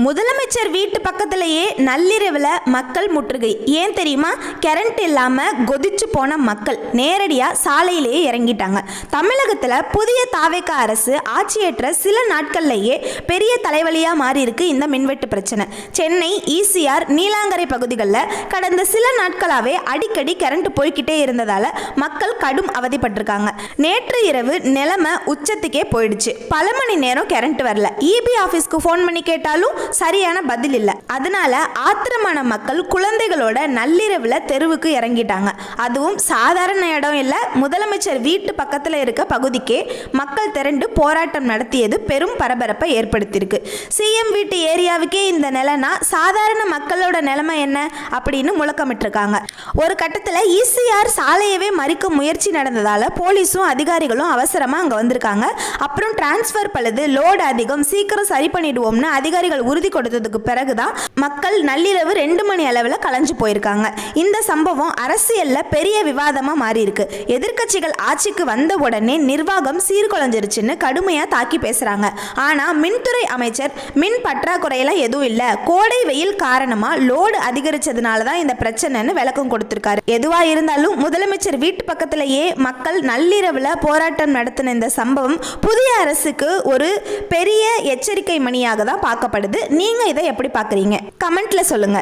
முதலமைச்சர் வீட்டு பக்கத்திலேயே நள்ளிரவில் மக்கள் முற்றுகை. ஏன் தெரியுமா? கரண்ட் இல்லாமல் கொதிச்சு போன மக்கள் நேரடியாக சாலையிலேயே இறங்கிட்டாங்க. தமிழகத்தில் புதிய தாவேக அரசு ஆட்சியேற்ற சில நாட்கள்லேயே பெரிய தலைவலியாக மாறி இருக்கு இந்த மின்வெட்டு பிரச்சனை. சென்னை ஈசிஆர் நீலாங்கரை பகுதிகளில் கடந்த சில நாட்களாகவே அடிக்கடி கரண்ட் போய்கிட்டே இருந்ததால் மக்கள் கடும் அவதிப்பட்டிருக்காங்க. நேற்று இரவு நிலைமை உச்சத்துக்கே போயிடுச்சு. பல மணி நேரம் கரண்ட் வரல. இபி ஆஃபீஸ்க்கு ஃபோன் பண்ணி கேட்டாலும் சரியான பதில் இல்லை. அதனால ஆத்திரமான மக்கள் குழந்தைகளோட நள்ளிரவில் தெருவுக்கு இறங்கிட்டாங்க. அதுவும் சாதாரண இடம் இல்லை, முதலமைச்சர் வீட்டு பக்கத்தில் இருக்க பகுதிக்கே மக்கள் திரண்டு போராட்டம் நடத்தியது பெரும் பரபரப்பை ஏற்படுத்தியிருக்கு. சிஎம் வீட்டு ஏரியாவுக்கே இந்த நிலைனா சாதாரண மக்களோட நிலைமை என்ன அப்படின்னு முழக்கமிட்டிருக்காங்க. ஒரு கட்டத்தில் ஈசிஆர் சாலையவே மறிக்க முயற்சி நடந்ததால போலீஸும் அதிகாரிகளும் அவசரமாக அங்கே வந்திருக்காங்க. அப்புறம் டிரான்ஸ்ஃபர் பழுது, லோடு அதிகம், சீக்கிரம் சரி பண்ணிடுவோம்னு அதிகாரிகள் உறுதி கொடுத்ததுக்கு பிறகுதான் மக்கள் நள்ளிரவு 2 மணி அளவில் கலைஞ்சு போயிருக்காங்க. இந்த சம்பவம் அரசியல்ல பெரிய விவாதமா மாறி இருக்கு. எதிர்க்கட்சிகள் ஆட்சிக்கு வந்த உடனே நிர்வாகம் சீர்குலைஞ்சிருச்சுன்னு கடுமையா தாக்கி பேசுறாங்க. ஆனா மின்துறை அமைச்சர் மின் பற்றாக்குறையெல்லாம் எதுவும் இல்ல, கோடை வெயில் காரணமா லோடு அதிகரிச்சதுனால தான் இந்த பிரச்சனைன்னு விளக்கம் கொடுத்திருக்காரு. எதுவா இருந்தாலும் முதலமைச்சர் வீட்டு பக்கத்திலேயே மக்கள் நள்ளிரவுல போராட்டம் நடத்தின இந்த சம்பவம் புதிய அரசுக்கு ஒரு பெரிய எச்சரிக்கை மணியாக தான் பார்க்கப்படுது. நீங்க இதை எப்படி பார்க்குறீங்க? கமெண்ட்ல சொல்லுங்க.